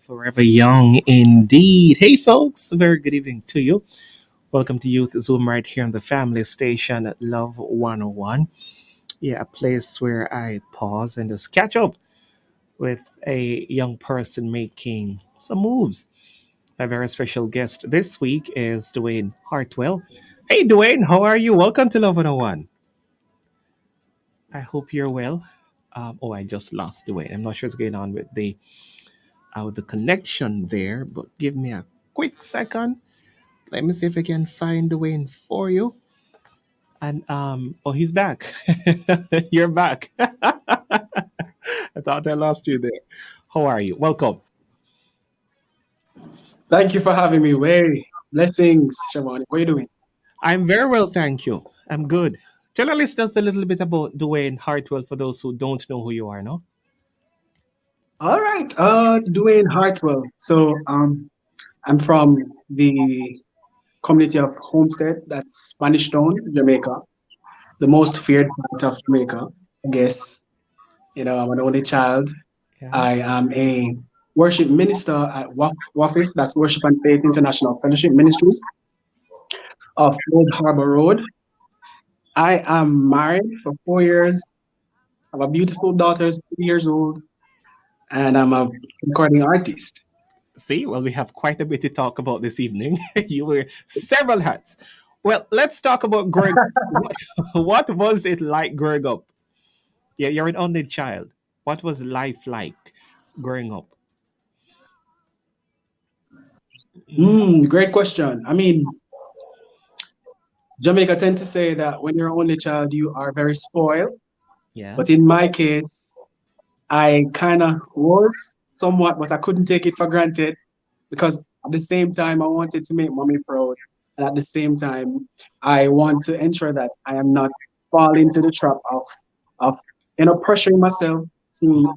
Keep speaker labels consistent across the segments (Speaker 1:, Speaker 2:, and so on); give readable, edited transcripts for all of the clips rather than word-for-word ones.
Speaker 1: Forever young indeed. Hey, folks, very good evening to you. Welcome to Youth Zoom right here on the family station at Love 101. Yeah, a place where I pause and just catch up with a young person making some moves. My very special guest this week is Dwayne Hartwell. Hey, Dwayne, how are you? Welcome to Love 101. I hope you're well. I just lost Dwayne. I'm not sure what's going on with the connection there, but give me a quick second. Let me see if I can find Dwayne for you. And he's back. You're back. I thought I lost you there. How are you? Welcome.
Speaker 2: Thank you for having me. Way blessings, CHEVAUNI. What are you doing?
Speaker 1: I'm very well, thank you. I'm good. Tell our listeners a little bit about Dwayne Hartwell for those who don't know who you are, no?
Speaker 2: All right. Dwayne Hartwell. I'm from the community of Homestead. That's Spanish Town, Jamaica, the most feared part of Jamaica. I guess I'm an only child.
Speaker 1: Yeah.
Speaker 2: I am a worship minister at WAFIF. That's Worship and Faith International Fellowship Ministries of Old Harbor Road. I am married for 4 years. I have a beautiful daughter, who's 3 years old, and I'm a recording artist.
Speaker 1: See, well, we have quite a bit to talk about this evening. You wear several hats. Well, let's talk about growing. What was it like growing up? Yeah, you're an only child. What was life like growing up? Mhm.
Speaker 2: Great question. I mean, Jamaica tend to say that when you're an only child, you are very spoiled.
Speaker 1: Yeah.
Speaker 2: But in my case, I kind of was somewhat, but I couldn't take it for granted because at the same time, I wanted to make mommy proud. And at the same time, I want to ensure that I am not fall into the trap of pressuring myself to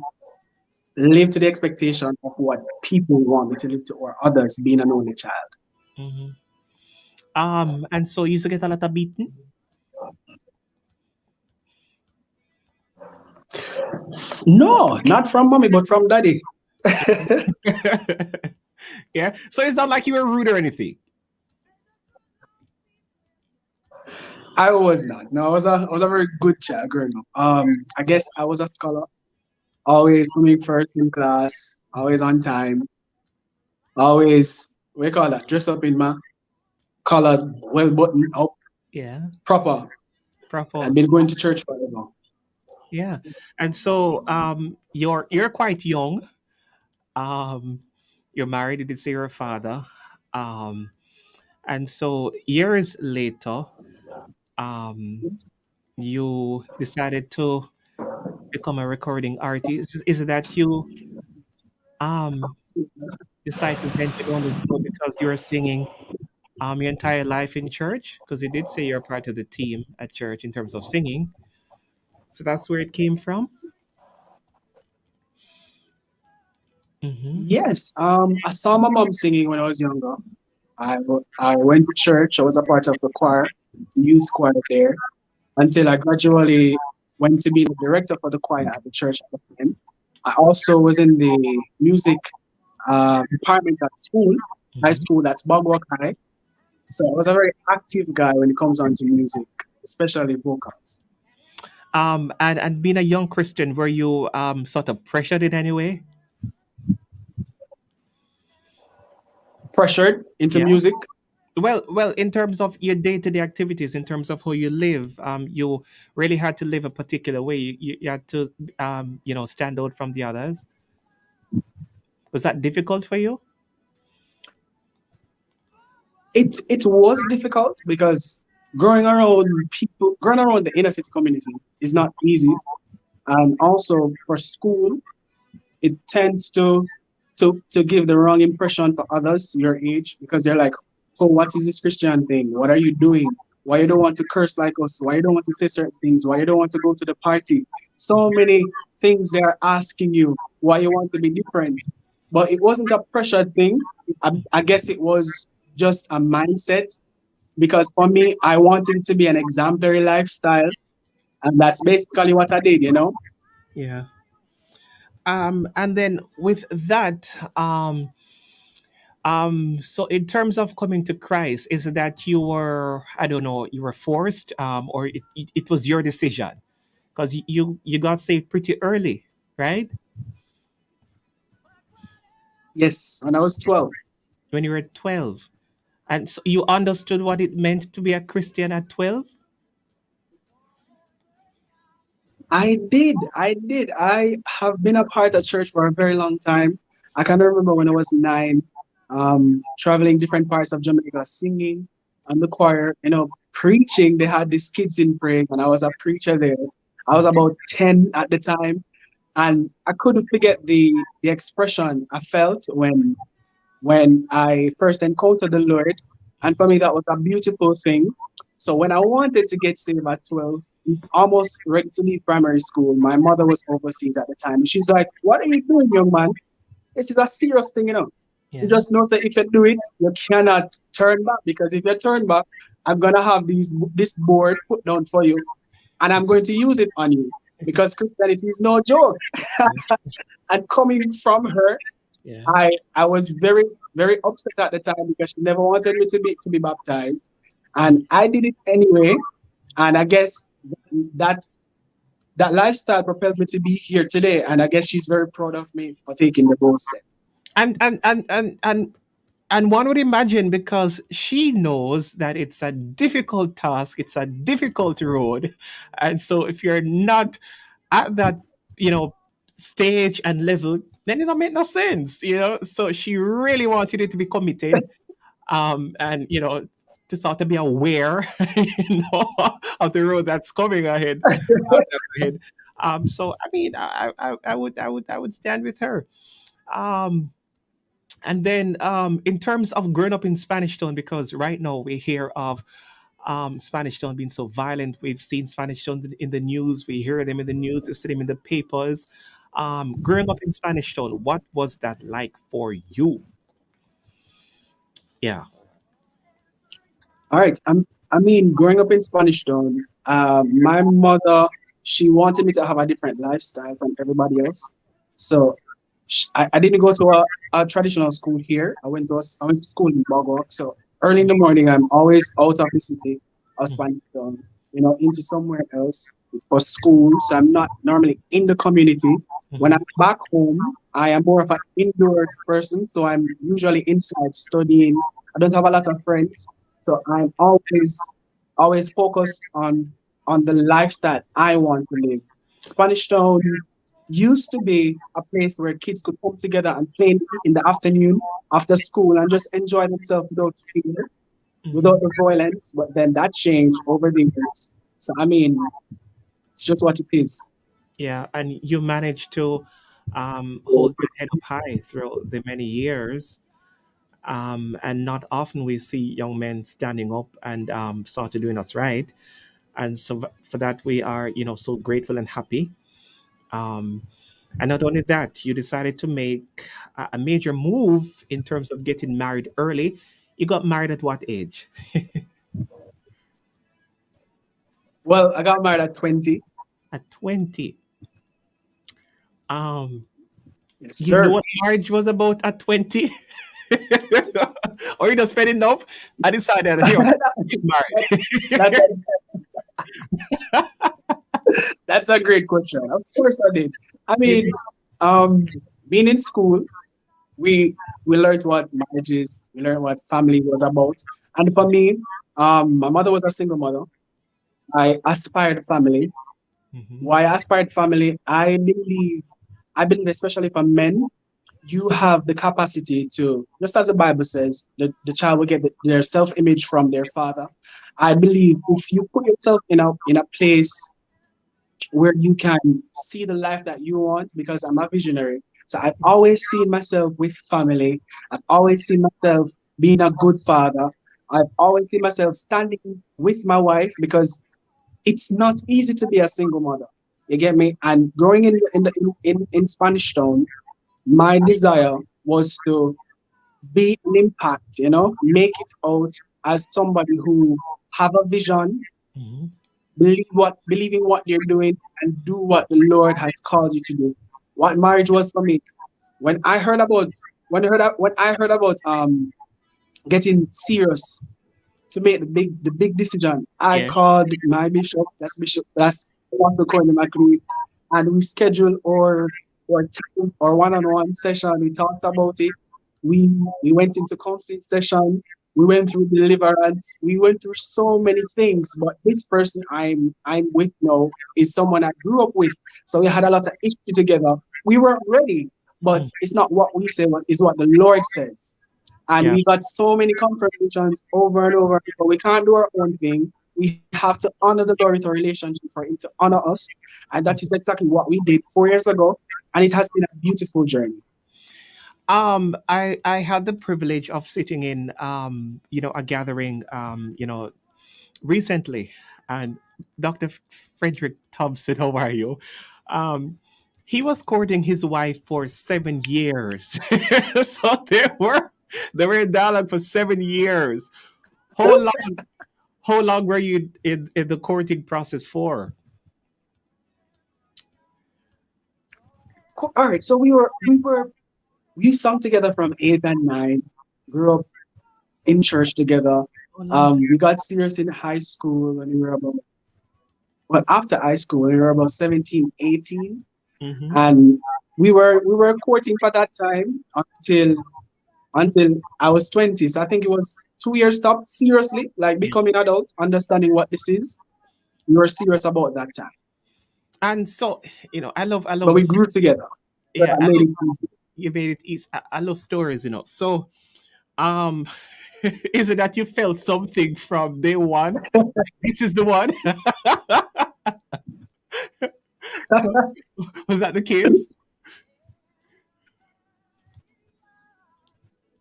Speaker 2: live to the expectation of what people want me to live to or others being an only child.
Speaker 1: Hmm. And so you used to get a lot of beaten?
Speaker 2: No, not from mommy, but from daddy.
Speaker 1: Yeah. So it's not like you were rude or anything.
Speaker 2: I was not. No, I was a very good child growing up. I guess I was a scholar, always coming first in class, always on time, always what you call that, dress up in my collar, well buttoned up,
Speaker 1: Yeah.
Speaker 2: proper,
Speaker 1: Proper.
Speaker 2: and been going to church forever.
Speaker 1: Yeah. And so you're quite young. Um you're married, you did say you're a father. Um and so years later, um you decided to become a recording artist. Is it that you um decide to venture down this road because you're singing your entire life in church? Because you did say you're part of the team at church in terms of singing. So that's where it came from. Mm-hmm.
Speaker 2: Yes, I saw my mom singing when I was younger. I went to church. I was a part of the choir, youth choir there, until I gradually went to be the director for the choir at the church at the time. I also was in the music department at school, high
Speaker 1: Mm-hmm.
Speaker 2: school, that's Bogwalk High. So I was a very active guy when it comes on to music, especially vocals.
Speaker 1: And being a young Christian, were you sort of pressured in any way?
Speaker 2: Pressured into
Speaker 1: Yeah.
Speaker 2: music.
Speaker 1: Well, in terms of your day-to-day activities, in terms of how you live, you really had to live a particular way. You had to, stand out from the others. Was that difficult for you?
Speaker 2: It was difficult because growing around the inner city community is not easy. And also for school, it tends to give the wrong impression for others your age because they're like, oh, what is this Christian thing? What are you doing? Why you don't want to curse like us? Why you don't want to say certain things? Why you don't want to go to the party? So many things they're asking you why you want to be different. But it wasn't a pressure thing. I guess it was just a mindset because for me, I wanted it to be an exemplary lifestyle. And that's basically what I did.
Speaker 1: Yeah. And then with that, so in terms of coming to Christ, is it that you were, I don't know, you were forced, or it was your decision? Because you got saved pretty early, right?
Speaker 2: Yes, when I was 12.
Speaker 1: When you were 12. And so you understood what it meant to be a Christian at 12?
Speaker 2: I did. I have been a part of church for a very long time. I can remember when I was 9, traveling different parts of Jamaica, singing on the choir, preaching. They had these kids in praise, and I was a preacher there. I was about 10 at the time, and I couldn't forget the expression I felt when I first encountered the Lord. And for me, that was a beautiful thing. So when I wanted to get saved at 12, almost ready to leave primary school, my mother was overseas at the time. And she's like, "What are you doing, young man? This is a serious thing, you know. You
Speaker 1: Yeah.
Speaker 2: just know that if you do it, you cannot turn back, because if you turn back, I'm gonna have this board put down for you, and I'm going to use it on you, because Christianity is no joke." And coming from her,
Speaker 1: Yeah.
Speaker 2: I was very, very upset at the time, because she never wanted me to be baptized. And I did it anyway. And I guess that that lifestyle propelled me to be here today. And I guess she's very proud of me for taking the bold step.
Speaker 1: And one would imagine, because she knows that it's a difficult task, it's a difficult road. And so if you're not at that, you know, stage and level, then it don't make no sense, you know. So she really wanted you to be committed, and to sort of be aware, of the road that's coming ahead. That's ahead. So I mean, I would stand with her. Um, and then, in terms of growing up in Spanish Town, because right now we hear of Spanish Town being so violent. We've seen Spanish Town in the news. We hear them in the news. We see them in the papers. Growing up in Spanish Town, what was that like for you? Yeah.
Speaker 2: All right. I mean, growing up in Spanish Town, my mother, she wanted me to have a different lifestyle from everybody else. So I didn't go to a traditional school here. I went to school in Bogor. So early in the morning, I'm always out of the city of
Speaker 1: Mhm.
Speaker 2: Spanish Town, into somewhere else for school. So I'm not normally in the community. When I'm
Speaker 1: Mhm.
Speaker 2: back home, I am more of an indoors person. So I'm usually inside studying. I don't have a lot of friends. So I'm always focused on the lifestyle I want to live. Spanish Town used to be a place where kids could come together and play in the afternoon after school and just enjoy themselves without fear, without
Speaker 1: Mhm.
Speaker 2: the violence. But then that changed over the years. So I mean, it's just what it is.
Speaker 1: Yeah, and you managed to hold your head up high throughout the many years. And not often we see young men standing up and sort of doing us right. And so for that, we are, so grateful and happy. Um, and not only that, you decided to make a major move in terms of getting married early. You got married at what age?
Speaker 2: Well, I got married at 20.
Speaker 1: At 20. Um,
Speaker 2: Yes,
Speaker 1: you knew
Speaker 2: sir.
Speaker 1: what marriage was about at 20? Or you just fell in love? I decided, here, get
Speaker 2: That,
Speaker 1: married.
Speaker 2: that, that's a great question. Of course I did. I
Speaker 1: You
Speaker 2: mean,
Speaker 1: did?
Speaker 2: um, being in school, we we learned what marriage is. We learned what family was about. And for me, my mother was a single mother. I aspired family.
Speaker 1: Mhm.
Speaker 2: Why I aspired family? I believe especially for men, you have the capacity to, just as the Bible says, the child will get their self-image from their father. I believe if you put yourself in a place where you can see the life that you want, because I'm a visionary. So I've always seen myself with family. I've always seen myself being a good father. I've always seen myself standing with my wife, because it's not easy to be a single mother. You get me? And growing in Spanish Town, my desire was to be an impact, make it out as somebody who have a vision,
Speaker 1: Mhm.
Speaker 2: believing what they're doing, and do what the Lord has called you to do. what marriage was for me. When I heard about when I heard about getting serious to make the big decision, I
Speaker 1: Yeah.
Speaker 2: called my bishop, that's Pastor Corny McLean, and we scheduled our time, our one-on-one session. We talked about it. We went into counseling sessions. We went through deliverance. We went through so many things. But this person I'm with now is someone I grew up with. So we had a lot of history together. We weren't ready, but
Speaker 1: Mm.
Speaker 2: it's not what we say, it's what the Lord says. And
Speaker 1: Yeah.
Speaker 2: we got so many confirmations over and over. But we can't do our own thing. We have to honor the Lord with a relationship for Him to honor us. And that is exactly what we did 4 years ago. And it has been a beautiful journey.
Speaker 1: I had the privilege of sitting in a gathering recently, and Dr. Frederick Thompson, how are you? Um, he was courting his wife for 7 years, so they were in dialogue for 7 years. How long? How long were you in the courting process for?
Speaker 2: All right. So we sung together from 8 and 9, grew up in church together.
Speaker 1: A long time.
Speaker 2: We got serious in high school when we were about, well, after high school, when we were about 17, 18.
Speaker 1: Mm-hmm.
Speaker 2: And we were courting for that time until I was 20. So I think it was 2 years stop seriously, like
Speaker 1: Yeah.
Speaker 2: becoming adult, understanding what this is. We were serious about that time.
Speaker 1: And so, I love
Speaker 2: But we
Speaker 1: what you.
Speaker 2: grew together. But
Speaker 1: Yeah,
Speaker 2: I
Speaker 1: I
Speaker 2: made
Speaker 1: love
Speaker 2: it easy.
Speaker 1: you made it easy. I love stories. So, um, is it that you felt something from day one? Like this is the one. So, was that the case?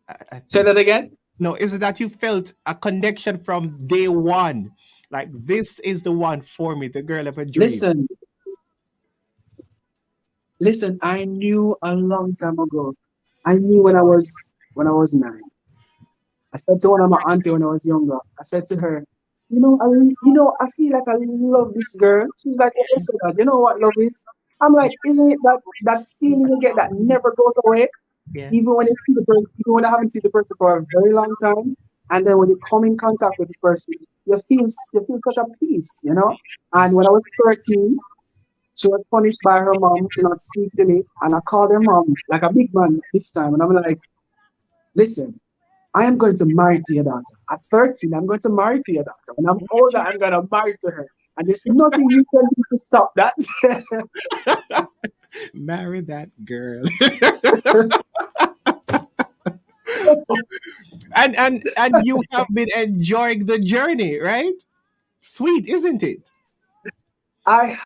Speaker 1: I
Speaker 2: Say
Speaker 1: think
Speaker 2: that again.
Speaker 1: no. Is it that you felt a connection from day one? Like this is the one for me, the girl of a dream.
Speaker 2: Listen, listen, I knew a long time ago. I knew when I was 9. I said to one of my auntie when I was younger, I said to her, I feel like I love this girl. She's like, what you say that? You know what love is? I'm like, isn't it that feeling you get that never goes away?
Speaker 1: Yeah.
Speaker 2: Even when you see the person, even when I haven't seen the person for a very long time, and then when you come in contact with the person, you feel such a peace. And when I was 13, she was punished by her mom to not speak to me, and I called her mom like a big man this time, and I'm like, listen, I am going to marry to your daughter. At 13, I'm going to marry to your daughter. When I'm older, I'm going to marry to her. And there's nothing you can do to stop that.
Speaker 1: Marry that girl. And you have been enjoying the journey, right? Sweet, isn't it?
Speaker 2: I,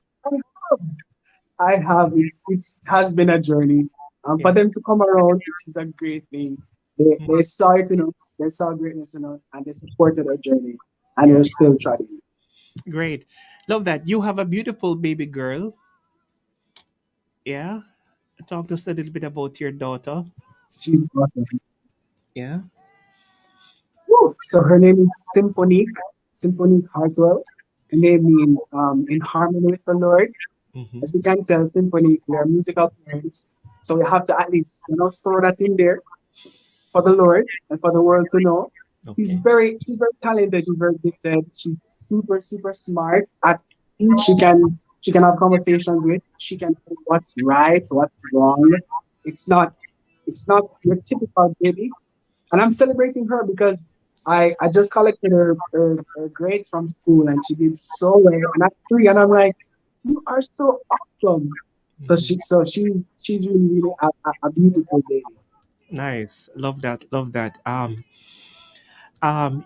Speaker 2: I have it. It has been a journey. For
Speaker 1: Yeah.
Speaker 2: them to come around, it is a great thing. They saw it in us, they saw greatness in us, and they supported our journey. And
Speaker 1: Yeah.
Speaker 2: we're still trying.
Speaker 1: Great. Love that. You have a beautiful baby girl. Yeah. Talk to us a little bit about your daughter.
Speaker 2: She's awesome.
Speaker 1: Yeah.
Speaker 2: Woo! So her name is Symphonique Hartwell. Her name means in harmony with the Lord.
Speaker 1: Mm-hmm.
Speaker 2: As you can tell, Symphony, we are musical parents. So we have to at least, throw that in there for the Lord and for the world to know.
Speaker 1: Okay.
Speaker 2: She's very talented, she's very gifted, she's super, super smart. At each she can have conversations with, she can know what's right, what's wrong. It's not it's not your typical baby. And I'm celebrating her because I just collected her grades from school and she did so well. And at 3, and I'm like, you are so awesome. So
Speaker 1: Mhm.
Speaker 2: she's really, really a beautiful baby.
Speaker 1: Nice. Love that. Love that.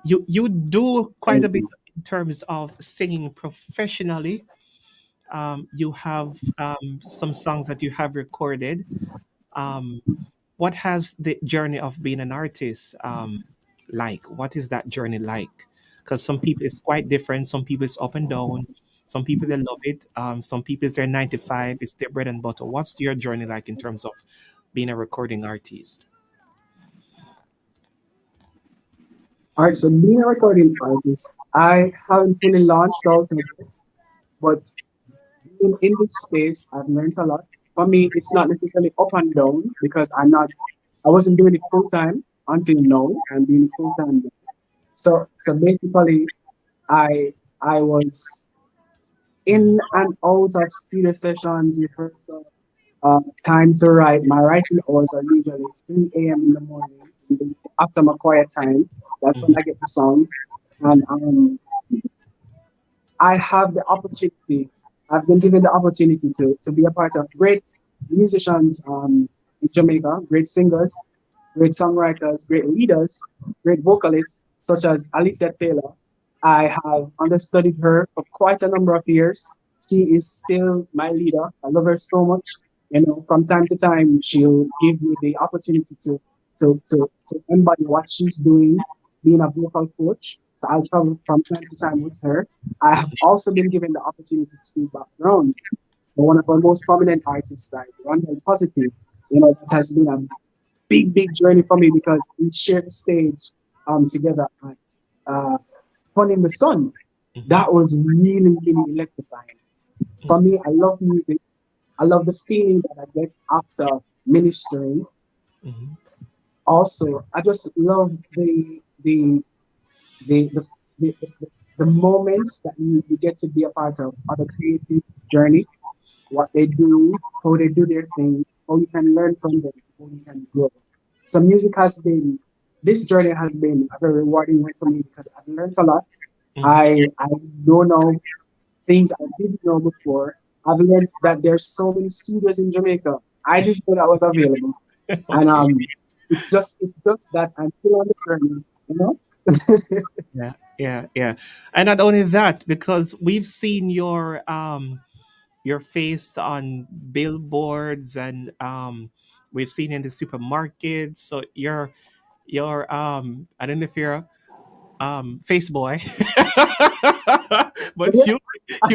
Speaker 1: You do quite a
Speaker 2: Thank
Speaker 1: bit
Speaker 2: you.
Speaker 1: in terms of singing professionally. You have some songs that you have recorded. Um, what has the journey of being an artist like? What is that journey like? Because some people it's quite different. Some people it's up and down. Some people they love it. Some people it's their 9 to 5. It's their bread and butter. What's your journey like in terms of being a recording artist?
Speaker 2: All right, so being a recording artist, I haven't fully launched out as yet, but being in this space, I've learned a lot. for me, it's not necessarily up and down because I wasn't doing it full time until now. I'm doing it full time. So basically, I I was in and out of studio sessions, rehearsal, time to write. My writing hours are usually 3 a.m. in the morning. And then after my quiet time, that's when I get the songs. And I have the opportunity, I've been given the opportunity to be a part of great musicians in Jamaica, great singers, great songwriters, great leaders, great vocalists, such as Alicia Taylor. I have understudied her for quite a number of years. She is still my leader. I love her so much. You know, from time to time, she'll give me the opportunity to embody what she's doing, being a vocal coach. So I'll travel from time to time with her. I have also been given the opportunity to do background for one of our most prominent artists, like Rondell Positive. You know, that has been a big journey for me because we shared the stage together at uh, Fun in the Sun. That was really electrifying. For me, I love music. I love the feeling that I get after ministering. Also, I just love the the the moments that you get to be a part of other creatives' journey, what they do, how they do their thing, how you can learn from them, how you can grow. So music has been this journey has been a very rewarding one for me because I've learned a lot. I don't know things I didn't know before. I've learned that there's so many studios in Jamaica. I didn't know that was available. And
Speaker 1: Okay.
Speaker 2: it's just that I'm still on the journey, you know?
Speaker 1: Yeah, yeah, yeah. And not only that, because we've seen your face on billboards and we've seen in the supermarkets. So you're I don't know if you're face boy, but you've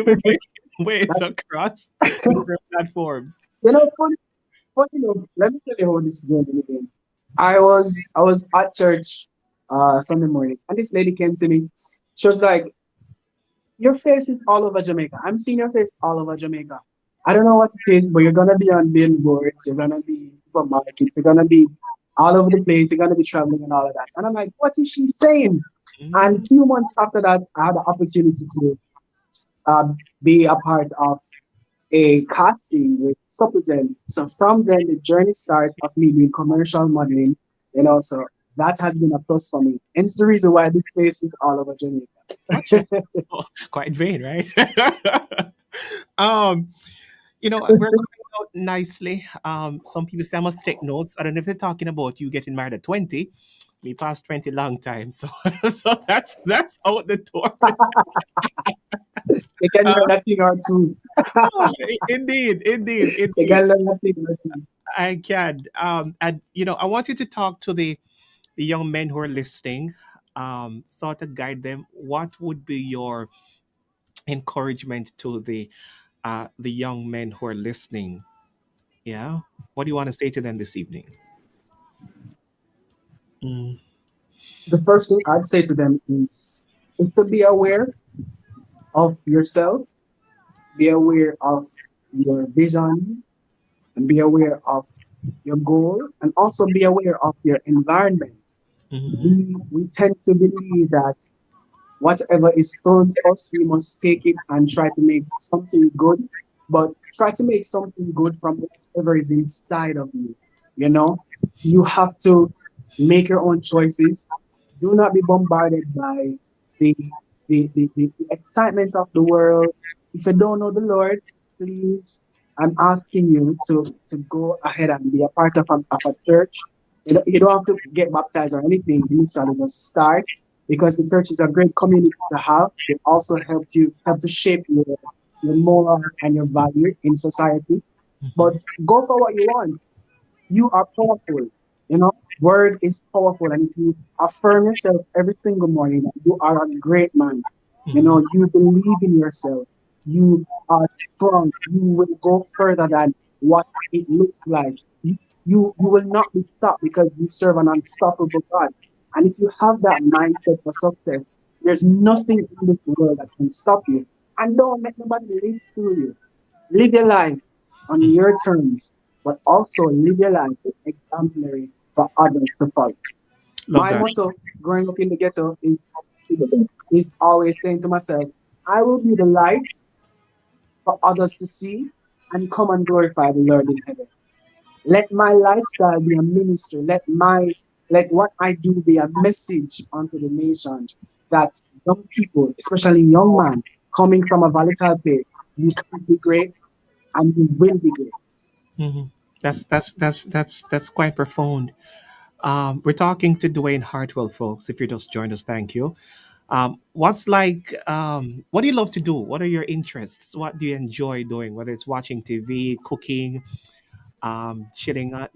Speaker 1: been making waves across different platforms.
Speaker 2: You know, funny enough, let me tell you how this journey began. I was at church Sunday morning, and this lady came to me. She was like, "Your face is all over Jamaica. I'm seeing your face all over Jamaica. I don't know what it is, but you're gonna be on billboards. You're gonna be in supermarkets. You're gonna be all over the place. You're gonna be traveling and all of that." And I'm like, "What is she saying?" And a
Speaker 1: Mm,
Speaker 2: few months after that, I had the opportunity to be a part of a casting with Suppogen. So from then, the journey starts of me doing commercial modeling, you know. So that has been a plus for me. And it's the reason why this face is all over Jamaica.
Speaker 1: gotcha. Oh, quite vain, right? um, we're coming out nicely. Some people say I must take notes. I don't know if they're talking about you getting married at 20. Me past 20 long time. So so that's out the door.
Speaker 2: They can
Speaker 1: Uh,
Speaker 2: learn a thing or two.
Speaker 1: indeed, indeed,
Speaker 2: They
Speaker 1: indeed.
Speaker 2: can learn a thing or two.
Speaker 1: I can. And I want you to talk to the young men who are listening. Sort of guide them. What would be your encouragement to the young men who are listening? Yeah. What do you want to say to them this evening? Mm,
Speaker 2: The first thing I'd say to them is to be aware of yourself, be aware of your vision, and be aware of your goal, and also be aware of your environment.
Speaker 1: mhm,
Speaker 2: We tend to believe that whatever is thrown to us, we must take it and try to make something good, but try to make something good from whatever is inside of you. You know, you have to make your own choices. Do not be bombarded by the the excitement of the world. If you don't know the Lord, please, I'm asking you to go ahead and be a part of a church. You don't have to get baptized or anything. Initially, just start because the church is a great community to have. It also help to shape your morals and your value in society. But
Speaker 1: mhm,
Speaker 2: go for what you want. You are powerful. You know, word is powerful, and if you affirm yourself every single morning that you are a great man, you
Speaker 1: mhm,
Speaker 2: know, you believe in yourself, you are strong, you will go further than what it looks like. You will not be stopped because you serve an unstoppable God. And if you have that mindset for success, there's nothing in this world that can stop you. And don't let nobody live through you. Live your life. on your terms, but also live your life with exemplary for others to follow.
Speaker 1: Love
Speaker 2: My
Speaker 1: that.
Speaker 2: motto growing up in the ghetto is always saying to myself, I will be the light for others to see and come and glorify the Lord in heaven. Let my lifestyle be a ministry. Let what I do be a message unto the nation that young people, especially young man, coming from a volatile place, you can be great and you will be great.
Speaker 1: Hmm. That's quite profound. We're talking to Dwayne Hartwell, folks. If you just joined us, thank you. What do you love to do? What are your interests? What do you enjoy doing? Whether it's watching TV, cooking, chilling out,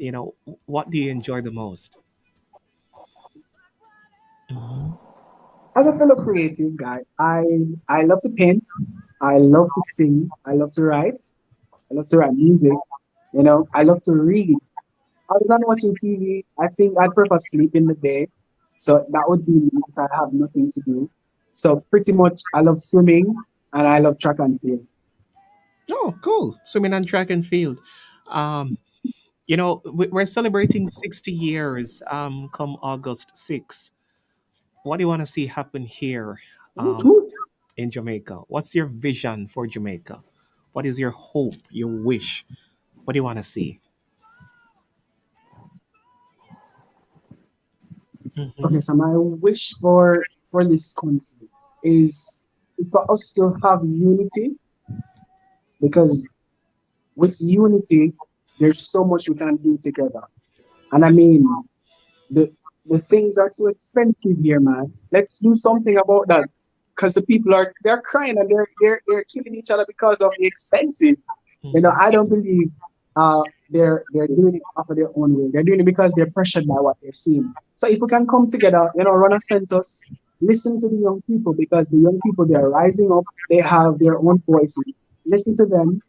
Speaker 1: what do you enjoy the most? Hmm.
Speaker 2: As a fellow creative guy, I love to paint, I love to sing, I love to write music, I love to read. Other than watching TV, I think I'd prefer sleep in the day. So that would be me if I have nothing to do. So pretty much I love swimming and I love track and field.
Speaker 1: Oh, cool. Swimming and track and field. Um, we're celebrating 60 years come August 6th. What do you want to see happen here
Speaker 2: Woot
Speaker 1: um,
Speaker 2: woot.
Speaker 1: in Jamaica? What's your vision for Jamaica? What is your hope, your wish? What do you want to see?
Speaker 2: Okay,
Speaker 1: Hmm.
Speaker 2: so my wish for this country is for us to have unity because with unity there's so much we can do together. And I mean the the things are too expensive here, man. Let's do something about that. Because the people they're crying and they're killing each other because of the expenses.
Speaker 1: Hmm.
Speaker 2: I don't believe they're doing it off of their own will. They're doing it because they're pressured by what they're seeing. So if we can come together, run a census, listen to the young people because the young people they're rising up, they have their own voices. Listen to them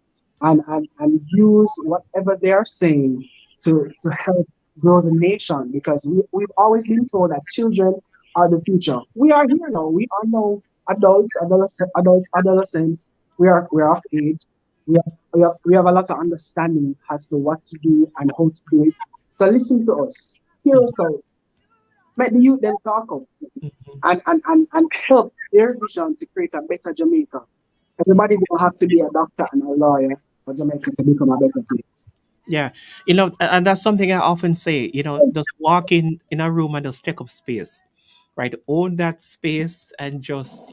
Speaker 2: and use whatever they are saying to help grow the nation because we've always been told that children are the future. We are here now. We are now adolescents. We're of age. We have a lot of understanding as to what to do and how to do it. So listen to us. Hear us out. Make the youth them talk up and help their vision to create a better Jamaica. Everybody don't have to be a doctor and a lawyer for Jamaica to become a better place.
Speaker 1: Yeah, and that's something I often say. Just walk in a room and just take up space, right? Own that space and just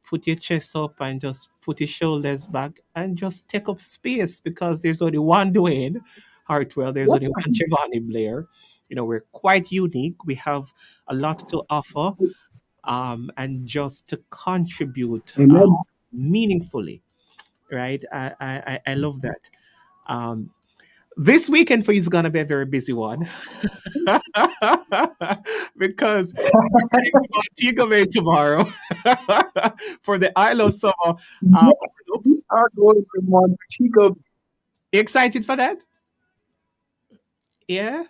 Speaker 1: put your chest up and just put your shoulders back and just take up space because there's only one Dwayne Hartwell. There's only one Giovanni Blair. We're quite unique. We have a lot to offer, and just to contribute
Speaker 2: Amen.
Speaker 1: meaningfully, right? I love that. Um, this weekend for you is gonna be a very busy one because we're heading to Montego Bay tomorrow for the Isle of Summer.
Speaker 2: Yes,
Speaker 1: Nope.
Speaker 2: we are going to Montego.
Speaker 1: You excited for that? Yeah.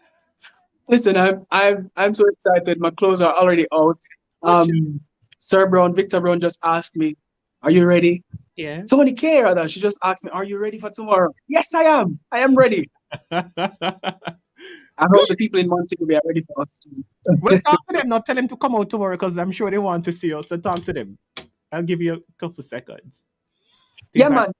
Speaker 2: Listen, I'm so excited. My clothes are already out.
Speaker 1: Watch it.
Speaker 2: Um, Sir Brown, Victor Brown just asked me, "Are you ready?"
Speaker 1: Yeah.
Speaker 2: Tony K. Rather, she just asked me, "Are you ready for tomorrow?" Yes, I am. I am ready. I hope
Speaker 1: Good.
Speaker 2: the people in Montego Bay are ready for us too.
Speaker 1: We'll talk to them. Not tell them to come out tomorrow because I'm sure they want to see us. So talk to them. I'll give you a couple seconds to
Speaker 2: Yeah,
Speaker 1: invite
Speaker 2: man.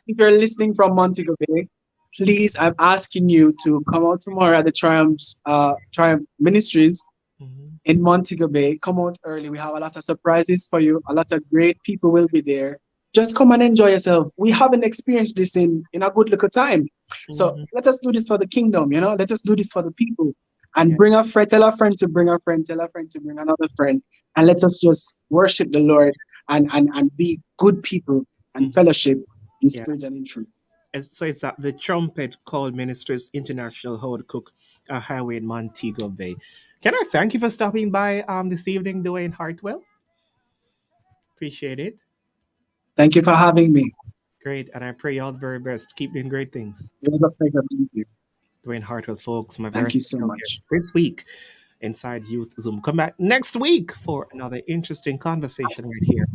Speaker 2: If you're listening from Montego Bay, please, I'm asking you to come out tomorrow at the Triumph Ministries
Speaker 1: them.
Speaker 2: in Montego Bay. Come out early. We have a lot of surprises for you. A lot of great people will be there. Just come and enjoy yourself. We haven't experienced this in a good little time. So
Speaker 1: Hmm.
Speaker 2: let us do this for the kingdom, Let us do this for the people. And
Speaker 1: Yeah.
Speaker 2: bring a friend, tell a friend to bring a friend, tell a friend to bring another friend. And let us just worship the Lord and be good people and
Speaker 1: Mhm.
Speaker 2: fellowship in
Speaker 1: Yeah.
Speaker 2: spirit and in truth.
Speaker 1: So it's the Trumpet Call Ministries International Horde Cook Highway in Montego Bay. Can I thank you for stopping by this evening, Dwayne Hartwell? Appreciate it.
Speaker 2: Thank you for having me.
Speaker 1: Great. And I pray you all the very best. Keep doing great things.
Speaker 2: It was a pleasure being here.
Speaker 1: Dwayne Hartwell, folks, my very
Speaker 2: Thank you so
Speaker 1: special
Speaker 2: much.
Speaker 1: guest this week inside Youth Zoom. Come back next week for another interesting conversation right here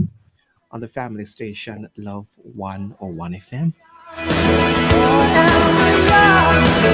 Speaker 1: on the family station Love 101 FM.
Speaker 3: forever young.